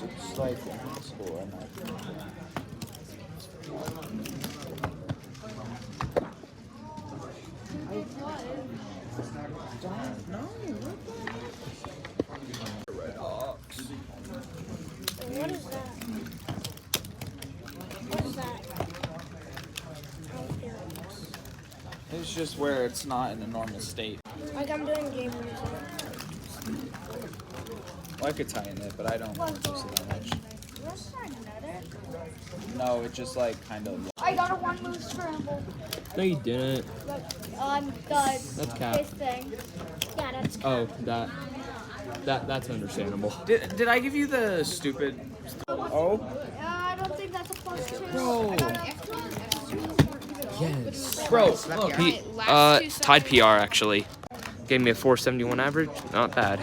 It's like in high school and like. Don't know. Red Ox. What is that? What is that? It's just where it's not in a normal state. Like I'm doing game music. Well, I could tie in it, but I don't want to use it that much. No, it just like kind of. I got a one move scramble. No, you didn't. On the That's cap. this thing. Yeah, that's Oh, that's understandable. Did I give you the stupid? Oh. I don't think that's a plus two. Bro. Yes. Bro, Tied PR actually. Gave me a 471 average. Not bad.